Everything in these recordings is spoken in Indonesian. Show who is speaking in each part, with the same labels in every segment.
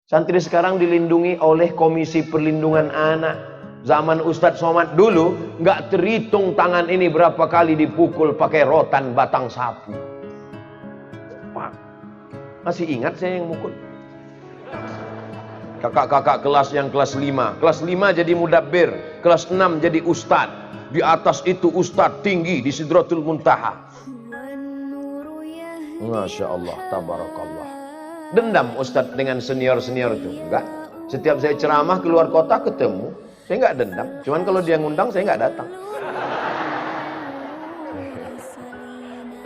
Speaker 1: Santri sekarang dilindungi oleh Komisi Perlindungan Anak. Zaman Ustadz Somad dulu nggak terhitung tangan ini berapa kali dipukul pakai rotan batang sapu. Masih ingat saya yang mukul. Kakak-kakak kelas yang kelas 5. Kelas 5 jadi mudabbir, kelas 6 jadi ustadz. Di atas itu ustadz tinggi di Sidratul Muntaha. Masya Allah, tabarakallah. Dendam ustadz dengan senior-senior itu? Enggak. Setiap saya ceramah keluar kota ketemu, saya enggak dendam. Cuman kalau dia ngundang saya enggak datang.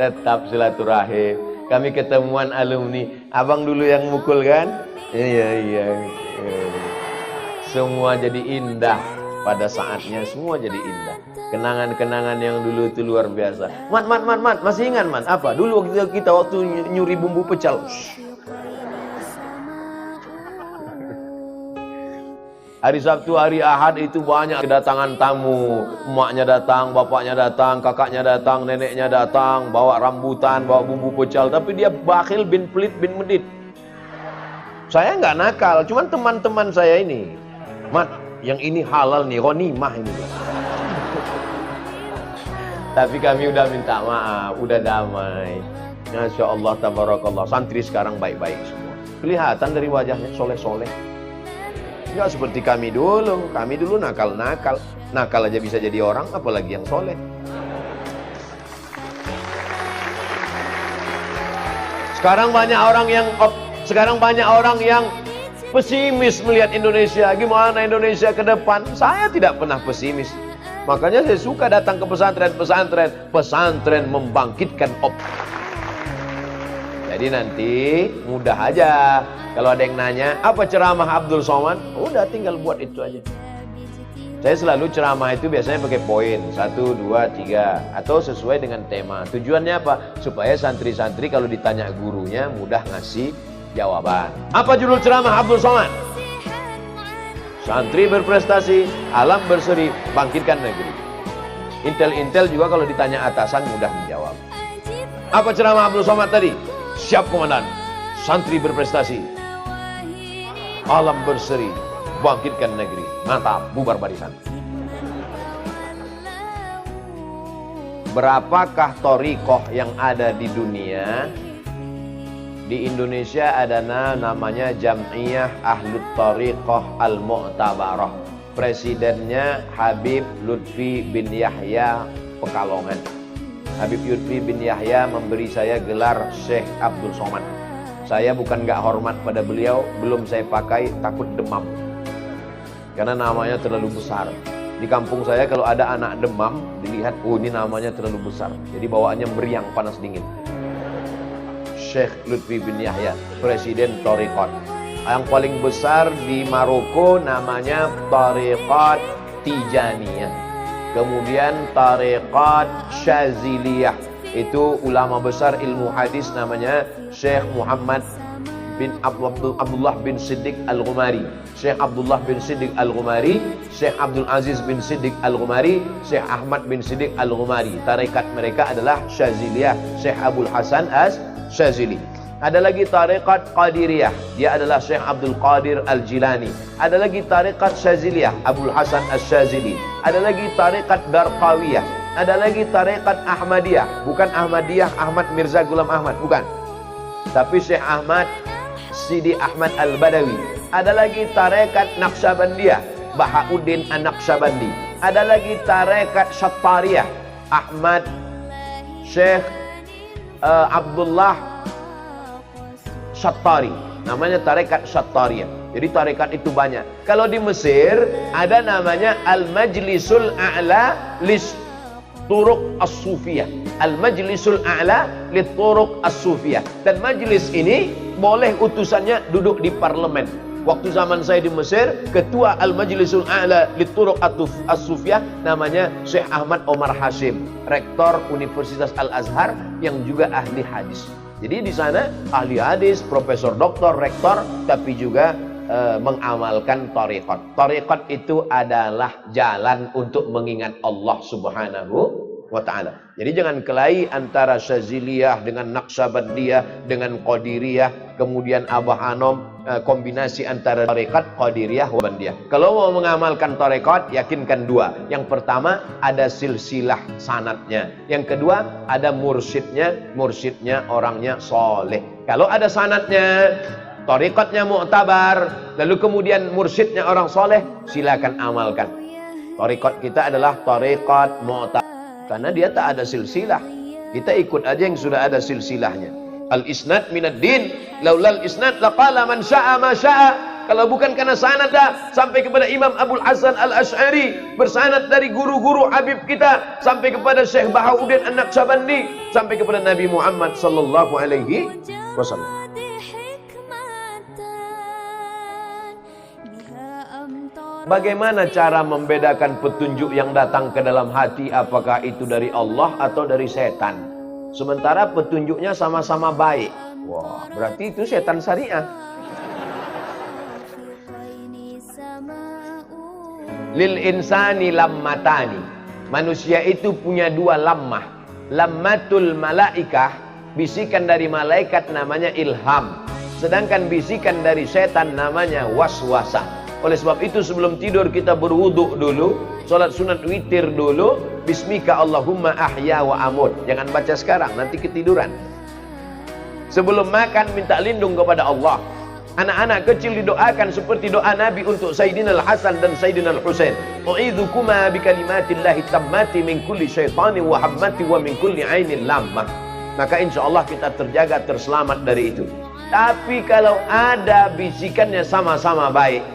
Speaker 1: Tetap silaturahim. Kami ketemuan alumni. Abang dulu yang mukul kan? Iya. Semua jadi indah pada saatnya. Semua jadi indah. Kenangan-kenangan yang dulu itu luar biasa. Mat. Masih ingat, Mat? Apa? Dulu kita waktu nyuri bumbu pecel. Hari Sabtu, hari Ahad itu banyak kedatangan tamu. Emaknya datang, bapaknya datang, kakaknya datang, neneknya datang, bawa rambutan, bawa bumbu pecel. Tapi dia bakhil bin pelit bin medit. Saya nggak nakal, cuman teman-teman saya ini, Mat, yang ini halal nih, ghanimah ini. Tapi kami udah minta maaf, udah damai. Masya Allah, tabarakallah. Santri sekarang baik-baik semua. Kelihatan dari wajahnya soleh-soleh. Nggak seperti kami dulu. Kami dulu nakal-nakal. Nakal aja bisa jadi orang, apalagi yang soleh. Sekarang banyak orang yang pesimis melihat Indonesia. Gimana Indonesia ke depan? Saya tidak pernah pesimis. Makanya saya suka datang ke pesantren. Pesantren membangkitkan Jadi nanti mudah aja. Kalau ada yang nanya, apa ceramah Abdul Somad? Udah tinggal buat itu aja. Saya selalu ceramah itu biasanya pakai poin 1, 2, 3 atau sesuai dengan tema. Tujuannya apa? Supaya santri-santri kalau ditanya gurunya mudah ngasih jawaban. Apa judul ceramah Abdul Somad? Santri berprestasi, alam berseri, bangkitkan negeri. Intel-intel juga kalau ditanya atasan mudah menjawab. Apa ceramah Abdul Somad tadi? Siap komandan, santri berprestasi, alam berseri, bangkitkan negeri. Mantap, bubar barisan. Berapakah thariqah yang ada di dunia? Di Indonesia ada namanya Jam'iyah Ahlut Thariqah Al-Mu'tabarah. Presidennya Habib Lutfi bin Yahya Pekalongan. Habib Lutfi bin Yahya memberi saya gelar Syekh Abdul Somad. Saya bukan gak hormat pada beliau, belum saya pakai, takut demam. Karena namanya terlalu besar. Di kampung saya kalau ada anak demam, dilihat, oh ini namanya terlalu besar. Jadi bawaannya meriang, panas dingin. Syekh Lutfi bin Yahya, Presiden Thariqat. Yang paling besar di Maroko namanya Thariqat Tijaniyah. Kemudian Thariqat Syaziliyah. Itu ulama besar ilmu hadis namanya Syekh Muhammad bin Abdullah bin Siddiq Al-Ghumari. Syekh Abdullah bin Siddiq Al-Ghumari, Syekh Abdul Aziz bin Siddiq Al-Ghumari, Syekh Ahmad bin Siddiq Al-Ghumari. Tarekat mereka adalah Syaziliyah, Syekh Abdul Hasan Syazili. Ada lagi tarekat Qadiriyah, dia adalah Syekh Abdul Qadir Al-Jilani. Ada lagi tarekat Syaziliyah, Abdul Hasan Syazili. Ada lagi tarekat Darqawiyah. Ada lagi tarekat Ahmadiyah, bukan Ahmadiyah Ahmad Mirza Ghulam Ahmad, bukan. Tapi Syekh Ahmad Sidi Ahmad Al-Badawi. Ada lagi tarekat Naqsyabandiyah, Bahauddin An-Naqsyabandi. Ada lagi tarekat Syattariyah, Ahmad Syekh Abdullah Syattari. Namanya tarekat Syattariyah. Jadi tarekat itu banyak. Kalau di Mesir ada namanya Al-Majlisul A'la Lis Turuq As-Sufiyah. Al-Majlisul A'la Lit Turuq As-Sufiyah. Dan majlis ini boleh utusannya duduk di parlemen. Waktu zaman saya di Mesir, ketua Al-Majlisul A'la Lit Turuq As-Sufiyah namanya Syekh Ahmad Omar Hashim, rektor Universitas Al-Azhar yang juga ahli hadis. Jadi di sana ahli hadis, profesor, doktor, rektor, tapi juga mengamalkan thariqat. Thariqat itu adalah jalan untuk mengingat Allah Subhanahu wa ta'ala. Jadi jangan kelahi antara Syaziliyah dengan Naqsabandiyah dengan Qadiriyah, kemudian Abah Anom, kombinasi antara tarekat Qadiriyah wa Bandiyah. Kalau mau mengamalkan tarekat, yakinkan dua. Yang pertama ada silsilah sanadnya. Yang kedua ada mursyidnya orangnya soleh. Kalau ada sanadnya, tarekatnya mu'tabar, lalu kemudian mursyidnya orang soleh, silakan amalkan. Tarekat kita adalah tarekat mu'tabar, karena dia tak ada silsilah. Kita ikut aja yang sudah ada silsilahnya. Al-isnad minad din, laulal isnad laqala man sya'a ma sya'a. Kalau bukan karena sanad sampai kepada Imam Abul Hasan Al-Asy'ari, bersanad dari guru-guru Habib kita sampai kepada Syekh Bahauddin An-Naqsabandi, sampai kepada Nabi Muhammad sallallahu alaihi wasallam. Bagaimana cara membedakan petunjuk yang datang ke dalam hati, apakah itu dari Allah atau dari setan? Sementara petunjuknya sama-sama baik. Wah, berarti itu setan syariah. Lil insani lammatani. Manusia itu punya dua lammah. Lammatul malaikah, bisikan dari malaikat namanya ilham. Sedangkan bisikan dari setan namanya waswasah. Oleh sebab itu sebelum tidur kita berwuduk dulu, sholat sunat witir dulu, bismika Allahumma ahya wa amut. Jangan baca sekarang, nanti ketiduran. Sebelum makan minta lindung kepada Allah. Anak-anak kecil didoakan seperti doa Nabi untuk Sayyidina Al-Hasan dan Sayyidina Al-Husain. U'idhukuma bikalimatillahi tammati min kulli syaitanin wa hammati wa min kulli ainin lammah. Maka insya Allah kita terjaga, terselamat dari itu. Tapi kalau ada bisikannya sama-sama baik,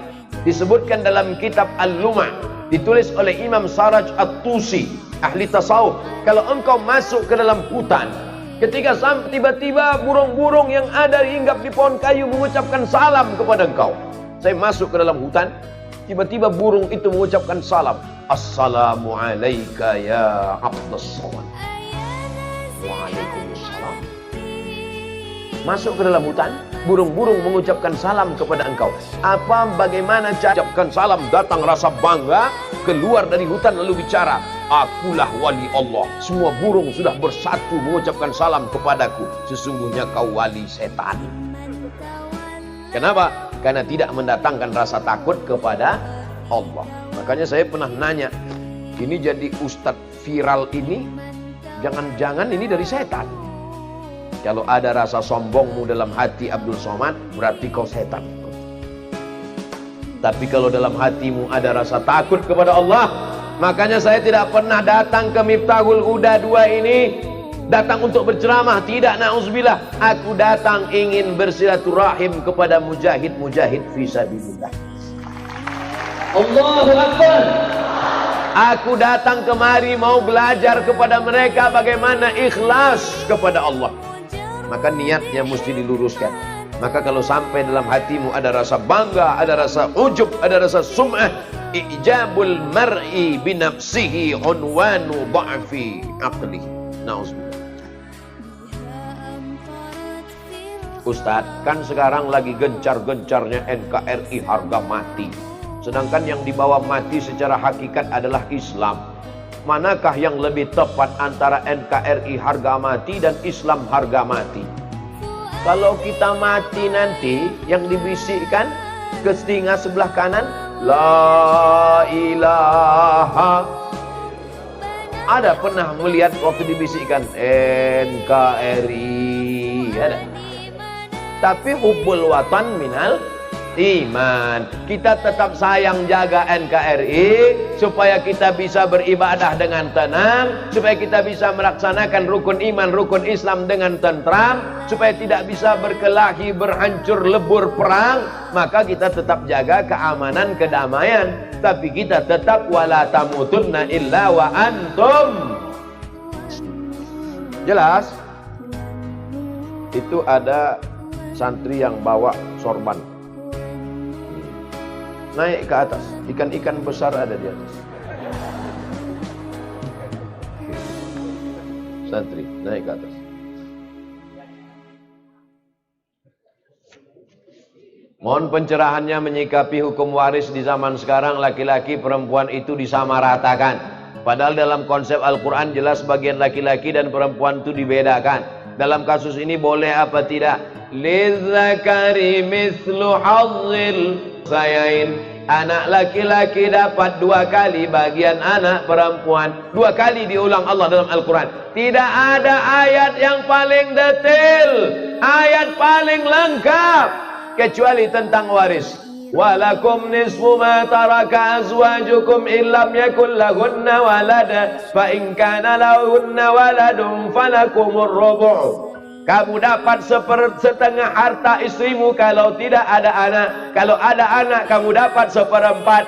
Speaker 1: disebutkan dalam kitab Al-Lumah, ditulis oleh Imam Saraj At-Tusi, ahli tasawuf. Kalau engkau masuk ke dalam hutan, ketika sampai tiba-tiba burung-burung yang ada hinggap di pohon kayu mengucapkan salam kepada engkau. Saya masuk ke dalam hutan, tiba-tiba burung itu mengucapkan salam. Assalamu alayka ya Abdus Somad. Waalaikumsalam. Masuk ke dalam hutan, burung-burung mengucapkan salam kepada engkau. Bagaimana cara mengucapkan salam? Datang rasa bangga, keluar dari hutan lalu bicara, akulah wali Allah. Semua burung sudah bersatu mengucapkan salam kepadaku. Sesungguhnya kau wali setan. Kenapa? Karena tidak mendatangkan rasa takut kepada Allah. Makanya saya pernah nanya, ini jadi ustadz viral ini, jangan-jangan ini dari setan. Kalau ada rasa sombongmu dalam hati Abdul Somad, berarti kau setan. Tapi kalau dalam hatimu ada rasa takut kepada Allah, makanya saya tidak pernah datang ke Miftahul Huda 2 ini datang untuk berceramah, tidak, na'udzubillah. Aku datang ingin bersilaturahim kepada mujahid-mujahid fisabilillah. Allahu Akbar. Aku datang kemari mau belajar kepada mereka bagaimana ikhlas kepada Allah. Maka niatnya mesti diluruskan. Maka kalau sampai dalam hatimu ada rasa bangga, ada rasa ujub, ada rasa sum'ah, ijabul mar'i binafsihi unwanu ba'fi aqli. Na'udzubillah. Ustadz, kan sekarang lagi gencar-gencarnya NKRI harga mati. Sedangkan yang dibawa mati secara hakikat adalah Islam. Manakah yang lebih tepat antara NKRI harga mati dan Islam harga mati? Kalau kita mati nanti, yang dibisikkan ke telinga sebelah kanan, La ilaha. Ada pernah melihat waktu dibisikkan NKRI? Ada. Tapi hubbul watan minal iman. Kita tetap sayang jaga NKRI supaya kita bisa beribadah dengan tenang, supaya kita bisa melaksanakan rukun iman, rukun Islam dengan tentram, supaya tidak bisa berkelahi, berhancur lebur perang. Maka kita tetap jaga keamanan, kedamaian, tapi kita tetap wala tamutunna illa wa antum. Jelas? Itu ada santri yang bawa sorban, naik ke atas, ikan-ikan besar ada di atas. Santri naik ke atas. Mohon pencerahannya menyikapi hukum waris di zaman sekarang, laki-laki perempuan itu disamaratakan. Padahal dalam konsep Al-Quran jelas bagian laki-laki dan perempuan itu dibedakan. Dalam kasus ini boleh apa tidak? Lidzakari mislu hazzil sayain. Anak laki-laki dapat 2 kali bagian anak perempuan. 2 kali diulang Allah dalam Al-Quran. Tidak ada ayat yang paling detail, ayat paling lengkap kecuali tentang waris. Walakum nisfu ma taraka azwajukum illam yakul lahunna walada fa in kana lahunna waladun falakumur rubu'. Kamu dapat setengah harta istrimu kalau tidak ada anak. Kalau ada anak kamu dapat 1/4.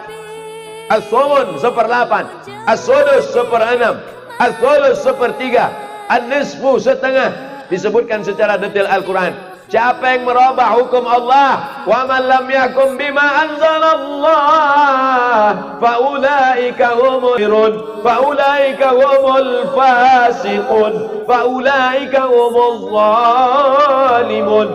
Speaker 1: As-sumun 1/8, as-sudus 1/6, as-sulus 1/3, an-nisfu setengah. Disebutkan secara detail Al-Quran. Siapa yang merubah hukum Allah? Wa man lam yakum bima anzalallah faulaika humul faulaika humul fasiqun faulaika humuz zalimun.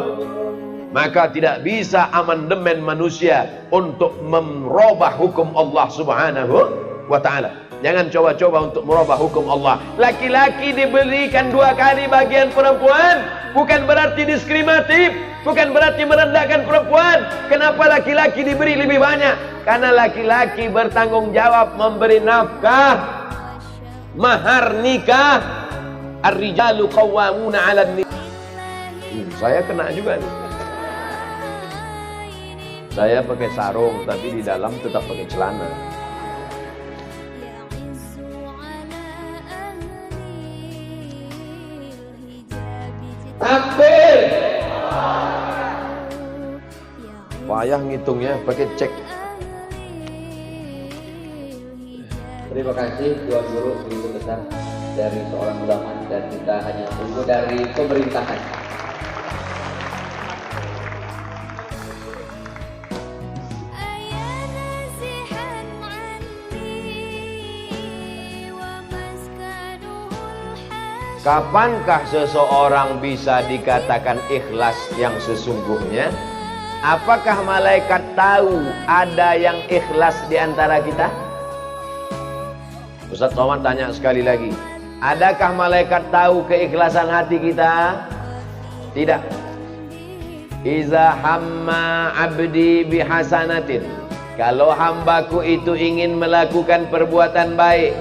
Speaker 1: Maka tidak bisa amandemen manusia untuk merubah hukum Allah Subhanahu wa ta'ala. Jangan coba-coba untuk merubah hukum Allah. Laki-laki diberikan 2 kali bagian perempuan, bukan berarti diskriminatif, bukan berarti merendahkan perempuan. Kenapa laki-laki diberi lebih banyak? Karena laki-laki bertanggung jawab memberi nafkah, mahar nikah. Ar-rijalu qawwamuna 'alan nisa. Saya kena juga nih. Saya pakai sarung tapi di dalam tetap pakai celana. Takbir. Payah ngitungnya pakai cek.
Speaker 2: Terima kasih Tuan Guru begitu besar dari seorang ulama, dan kita hanya tunggu dari pemerintahan.
Speaker 1: Kapankah seseorang bisa dikatakan ikhlas yang sesungguhnya? Apakah malaikat tahu ada yang ikhlas di antara kita? Ustaz Somad tanya sekali lagi. Adakah malaikat tahu keikhlasan hati kita? Tidak. Iza hamma abdi bihasanatin. Kalau hambaku itu ingin melakukan perbuatan baik,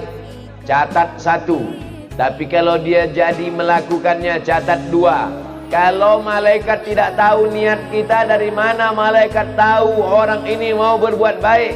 Speaker 1: catat 1. Tapi kalau dia jadi melakukannya, catat 2. Kalau malaikat tidak tahu niat kita, dari mana malaikat tahu orang ini mau berbuat baik?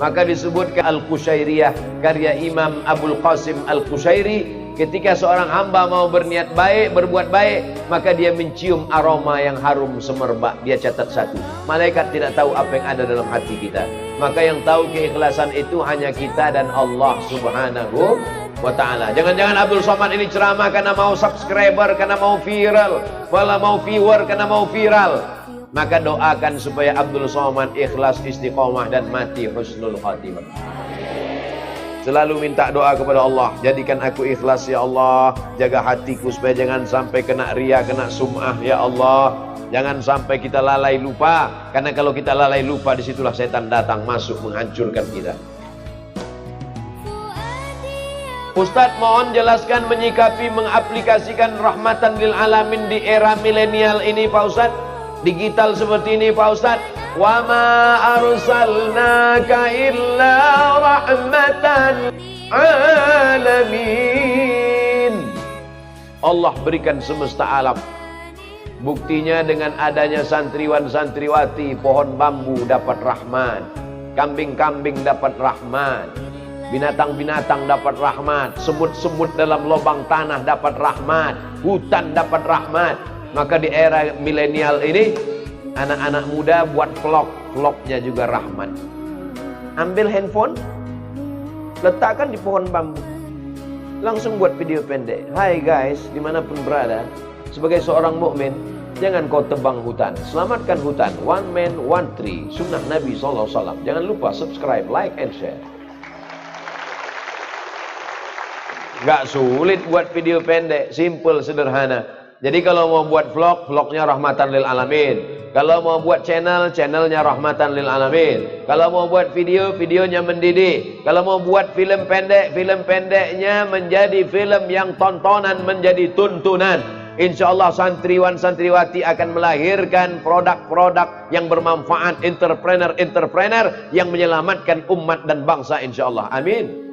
Speaker 1: Maka disebutkan Al-Qushairiyah, karya Imam Abul Qasim Al-Qushairi. Ketika seorang hamba mau berniat baik, berbuat baik, maka dia mencium aroma yang harum semerbak. Dia catat 1. Malaikat tidak tahu apa yang ada dalam hati kita. Maka yang tahu keikhlasan itu hanya kita dan Allah Subhanahu wa ta'ala. Jangan-jangan Abdul Somad ini ceramah karena mau subscriber, karena mau viral, malah mau viewer karena mau viral. Maka doakan supaya Abdul Somad ikhlas, istiqomah, dan mati husnul khatimah. Selalu minta doa kepada Allah. Jadikan aku ikhlas ya Allah. Jaga hatiku supaya jangan sampai kena ria, kena sum'ah ya Allah. Jangan sampai kita lalai lupa. Karena kalau kita lalai lupa, disitulah setan datang masuk menghancurkan kita. Ustadz mohon jelaskan menyikapi mengaplikasikan rahmatan lil alamin di era milenial ini Pak Ustadz. Digital seperti ini Pak Ustadz. Wa ma arsalnaka illa rahmatan alamin. Allah berikan semesta alam. Buktinya dengan adanya santriwan santriwati, pohon bambu dapat rahmat, kambing-kambing dapat rahmat, binatang-binatang dapat rahmat, semut-semut dalam lubang tanah dapat rahmat, hutan dapat rahmat. Maka di era milenial ini, anak-anak muda buat vlognya juga rahmat. Ambil handphone, letakkan di pohon bambu, langsung buat video pendek. Hai guys, dimanapun berada, sebagai seorang mukmin, jangan kau tebang hutan, selamatkan hutan. One man, one tree, sunnah Nabi SAW. Jangan lupa subscribe, like, and share. Gak sulit buat video pendek, simple, sederhana. Jadi kalau mau buat vlog, vlognya rahmatan lil alamin. Kalau mau buat channel, channelnya Rahmatan lil Alamin. Kalau mau buat video, videonya mendidik. Kalau mau buat film pendek, film pendeknya menjadi film yang tontonan, menjadi tuntunan. Insya Allah santriwan santriwati akan melahirkan produk-produk yang bermanfaat, entrepreneur-entrepreneur yang menyelamatkan umat dan bangsa insya Allah. Amin.